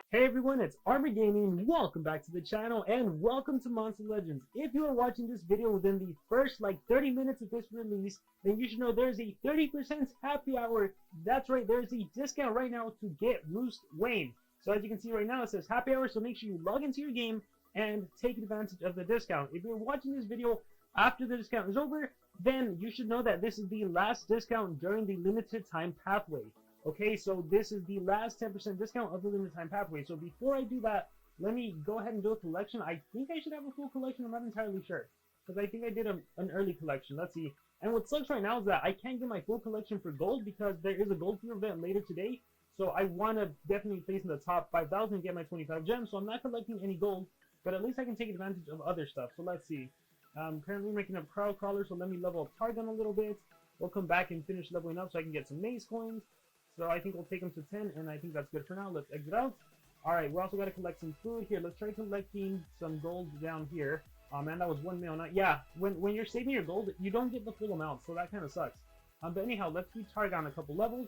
Hey everyone, it's Armor Gaming. Welcome back to the channel and welcome to Monster Legends. If you are watching this video within the first 30 minutes of this release, then you should know there's a 30% happy hour. That's right, there's a discount right now to get Roost Waine. So as you can see right now, it says happy hour, so make sure you log into your game and take advantage of the discount. If you're watching this video after the discount is over, then you should know that this is the last discount during the limited time pathway. Okay, so this is the last 10% discount of the limited time pathway. So before I do that, let me go ahead and do a collection. I think I should have a full collection. I'm not entirely sure, because I think I did an early collection. Let's see. And what sucks right now is that I can't get my full collection for gold because there is a gold tier event later today. So I want to definitely place in the top 5,000 and get my 25 gems. So I'm not collecting any gold, but at least I can take advantage of other stuff. So let's see. I'm currently making up crowd crawler, so let me level up Targon a little bit. We'll come back and finish leveling up so I can get some maze coins. So I think we'll take them to 10, and I think that's good for now. Let's exit out. Alright, we also got to collect some food here. Let's try collecting some gold down here. Oh man, that was 1 mil. Yeah, when you're saving your gold, you don't get the full amount, so that kind of sucks. But anyhow, let's keep Targon a couple levels.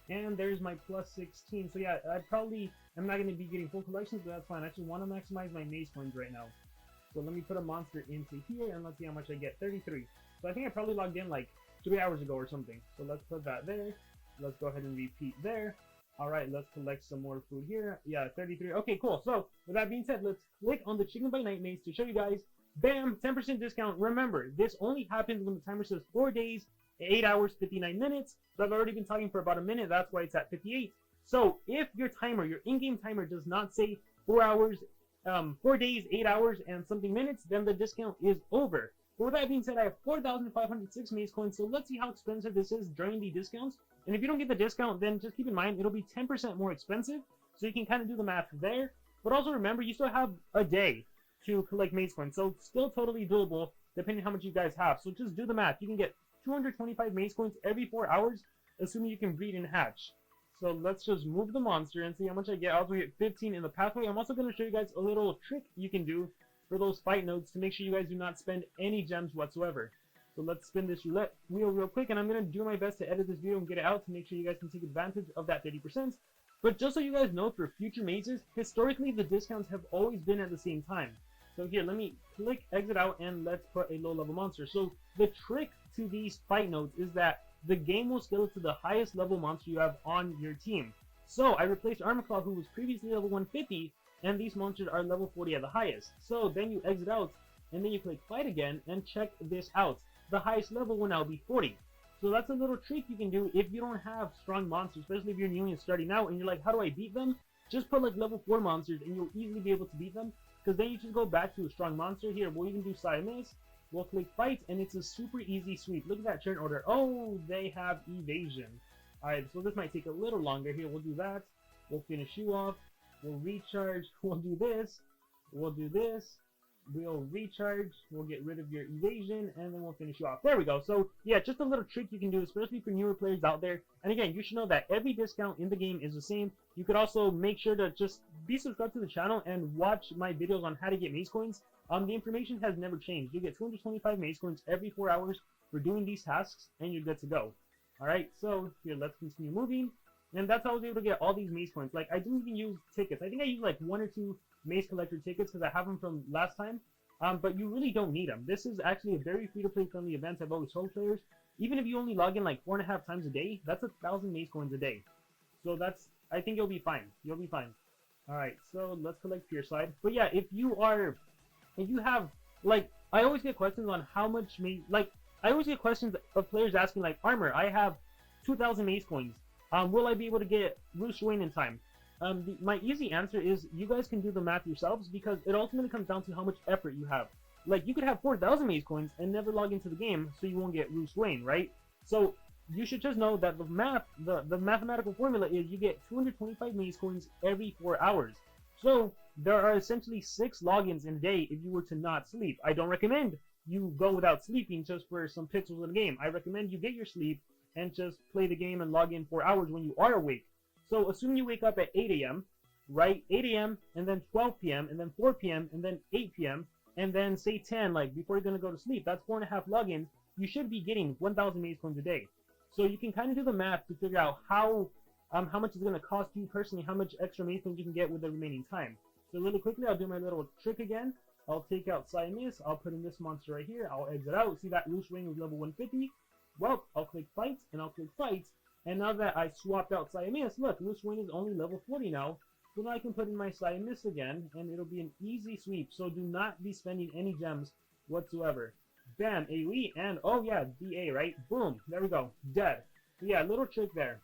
And there's my plus 16. So yeah, I probably am not going to be getting full collections, but that's fine. I just want to maximize my maze coins right now. So let me put a monster into here, and let's see how much I get. 33. So I think I probably logged in like 3 hours ago or something. So let's put that there. Let's go ahead and repeat there. Alright, let's collect some more food here. Yeah, 33. Okay, cool. So, with that being said, let's click on the Chicken by Night maze to show you guys. Bam! 10% discount. Remember, this only happens when the timer says 4 days, 8 hours, 59 minutes. So I've already been talking for about a minute. That's why it's at 58. So, if your timer, your in-game timer, does not say 4 hours, 4 days, 8 hours, and something minutes, then the discount is over. But with that being said, I have 4,506 maze coins, so let's see how expensive this is during the discounts. And if you don't get the discount, then just keep in mind, it'll be 10% more expensive, so you can kind of do the math there. But also remember, you still have a day to collect maze coins, so still totally doable, depending on how much you guys have. So just do the math. You can get 225 maze coins every 4 hours, assuming you can breed and hatch. So let's just move the monster and see how much I get. I also get 15 in the pathway. I'm also going to show you guys a little trick you can do for those fight nodes to make sure you guys do not spend any gems whatsoever. So let's spin this roulette wheel real quick, and I'm going to do my best to edit this video and get it out to make sure you guys can take advantage of that 30%. But just so you guys know, for future mazes, historically the discounts have always been at the same time. So here, let me click exit out, and let's put a low level monster. So the trick to these fight nodes is that the game will scale it to the highest level monster you have on your team. So I replaced Armorclaw, who was previously level 150, and these monsters are level 40 at the highest. So then you exit out, and then you click fight again, and check this out. The highest level will now be 40. So that's a little trick you can do if you don't have strong monsters, especially if you're new and starting out, and you're like, how do I beat them? Just put like level 4 monsters, and you'll easily be able to beat them, because then you just go back to a strong monster. Here, we'll even do Siamese. We'll click fight, and it's a super easy sweep. Look at that turn order. Oh, they have evasion. Alright, so this might take a little longer. Here, we'll do that. We'll finish you off. We'll recharge, we'll do this, we'll do this, we'll recharge, we'll get rid of your evasion, and then we'll finish you off. There we go. So, yeah, just a little trick you can do, especially for newer players out there. And again, you should know that every discount in the game is the same. You could also make sure to just be subscribed to the channel and watch my videos on how to get maze coins. The information has never changed. You get 225 maze coins every 4 hours for doing these tasks, and you're good to go. Alright, so here, let's continue moving. And that's how I was able to get all these maze coins. Like, I didn't even use tickets. I think I used like 1 or 2 maze collector tickets because I have them from last time. But you really don't need them. This is actually a very free-to-play friendly event. I've always told players. Even if you only log in like 4.5 times a day, that's 1,000 maze coins a day. So that's, I think you'll be fine. You'll be fine. Alright, so let's collect Pure Side. But yeah, if you have, like, I always get questions on how much maze, like, I always get questions of players asking like, Armor, I have 2,000 maze coins. Will I be able to get Roost Waine in time? My easy answer is you guys can do the math yourselves, because it ultimately comes down to how much effort you have. Like, you could have 4,000 maze coins and never log into the game, so you won't get Roost Waine, right? So you should just know that the mathematical formula is you get 225 maze coins every 4 hours. So there are essentially 6 logins in a day if you were to not sleep. I don't recommend you go without sleeping just for some pixels in the game. I recommend you get your sleep and just play the game and log in 4 hours when you are awake. So assume you wake up at 8 a.m., right? 8 a.m., and then 12 p.m., and then 4 p.m., and then 8 p.m., and then say 10, like, before you're going to go to sleep. That's 4.5 logins. You should be getting 1,000 maze coins a day. So you can kind of do the math to figure out how how much it's going to cost you personally, how much extra maze coins you can get with the remaining time. So really quickly, I'll do my little trick again. I'll take out Siamese, I'll put in this monster right here, I'll exit out. See that Roost Waine was level 150? Well, I'll click fight, and I'll click fight. And now that I swapped out Siamese, look, Roost Waine is only level 40 now. So now I can put in my Siamese again, and it'll be an easy sweep. So do not be spending any gems whatsoever. Bam, AoE, and oh yeah, DA, right? Boom, there we go, dead. So yeah, little trick there.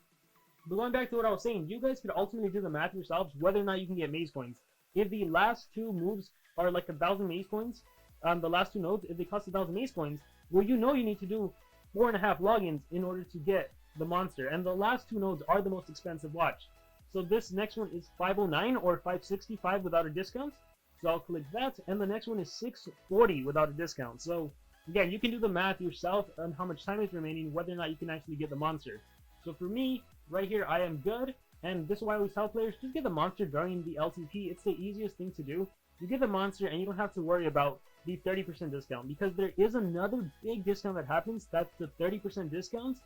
But going back to what I was saying, you guys could ultimately do the math yourselves whether or not you can get maze coins. If the last two moves are like 1,000 maze coins, the last two nodes, if they cost 1,000 maze coins, well, you know you need to do 4.5 logins in order to get the monster. And the last two nodes are the most expensive, watch. So this next one is 509 or 565 without a discount. So I'll click that, and the next one is 640 without a discount. So again, you can do the math yourself on how much time is remaining, whether or not you can actually get the monster. So for me, right here, I am good. And this is why I always tell players, just get the monster during the LTP. It's the easiest thing to do. You get the monster and you don't have to worry about the 30% discount, because there is another big discount that happens. That's the 30% discount,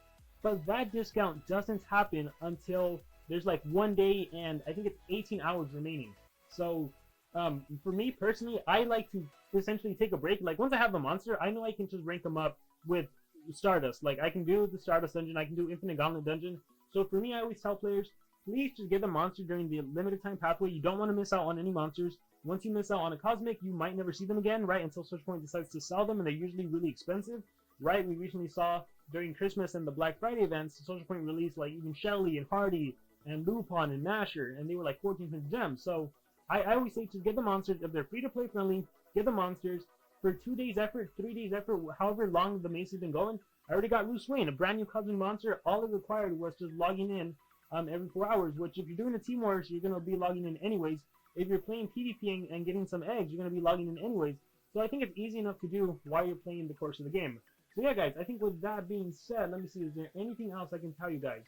but that discount doesn't happen until there's like 1 day and I think it's 18 hours remaining. So for me personally, I like to essentially take a break. Like once I have the monster, I know I can just rank them up with Stardust. Like I can do the Stardust dungeon, I can do Infinite Gauntlet dungeon. So for me, I always tell players, please just get the monster during the limited time pathway. You don't want to miss out on any monsters. Once you miss out on a cosmic, you might never see them again, right? Until SocialPoint decides to sell them, and they're usually really expensive, right? We recently saw during Christmas and the Black Friday events, SocialPoint released like even Shelly and Hardy and Lupin and Masher, and they were like 1,400 gems. So I always say just get the monsters. If they're free to play friendly, get the monsters for 2 days effort, 3 days effort, however long the maze has been going. I already got Roost Waine, a brand new cosmic monster. All it required was just logging in every 4 hours, which if you're doing a team wars, you're going to be logging in anyways. If you're playing PvP and getting some eggs, you're going to be logging in anyways. So I think it's easy enough to do while you're playing the course of the game. So yeah, guys, I think with that being said, let me see, is there anything else I can tell you guys?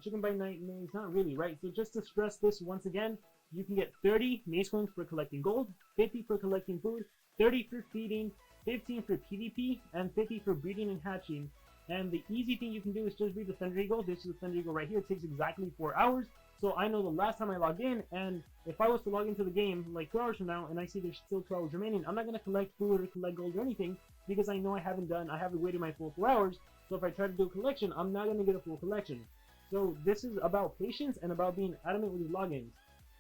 Chicken by night maze, not really, right? So just to stress this once again, you can get 30 maze coins for collecting gold, 50 for collecting food, 30 for feeding, 15 for PvP, and 50 for breeding and hatching. And the easy thing you can do is just read the Thunder Eagle. This is the Thunder Eagle right here. It takes exactly 4 hours. So I know the last time I logged in, and if I was to log into the game like 2 hours from now and I see there's still 2 hours remaining, I'm not going to collect food or collect gold or anything, because I know I haven't waited my full 4 hours. So if I try to do a collection, I'm not going to get a full collection. So this is about patience and about being adamant with your logins.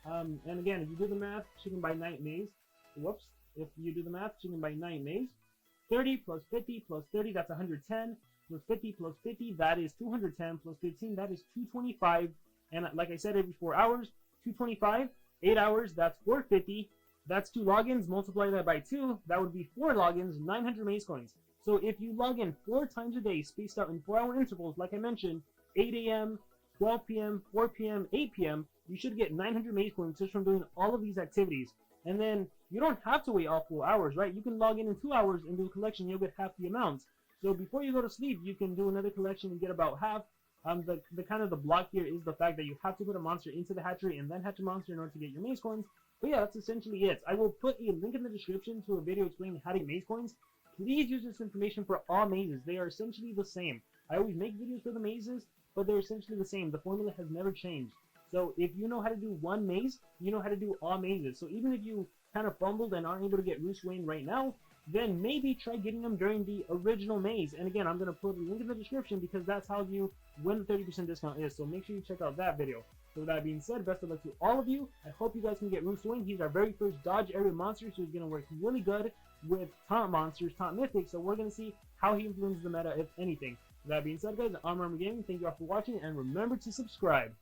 And again, if you do the math, chicken by night maze, whoops, if you do the math, chicken by night maze, 30 plus 50 plus 30, that's 110, plus 50 plus 50, that is 210, plus 15, that is 225, and like I said, every 4 hours, 225, 8 hours, that's 450, that's 2 logins, multiply that by 2, that would be 4 logins, 900 maze coins. So if you log in 4 times a day, spaced out in 4-hour intervals, like I mentioned, 8 a.m., 12 p.m., 4 p.m., 8 p.m., you should get 900 maze coins just from doing all of these activities. And then you don't have to wait all 4 hours, right? You can log in 2 hours and do a collection, you'll get half the amount. So before you go to sleep, you can do another collection and get about half. The kind of the block here is the fact that you have to put a monster into the hatchery and then hatch a monster in order to get your maze coins. But yeah, that's essentially it. I will put a link in the description to a video explaining how to get maze coins. Please use this information for all mazes. They are essentially the same. I always make videos for the mazes, but they're essentially the same. The formula has never changed. So if you know how to do one maze, you know how to do all mazes. So even if you kind of fumbled and aren't able to get Roost Waine right now, then maybe try getting them during the original maze. And again, I'm going to put a link in the description because that's how you win the 30% discount is. So make sure you check out that video. So with that being said, best of luck to all of you. I hope you guys can get Roost Waine. He's our very first dodge area monster, so he's going to work really good with taunt monsters, taunt mythics. So we're going to see how he influences the meta, if anything. With that being said, guys, I'm Rommy Gaming. Thank you all for watching, and remember to subscribe.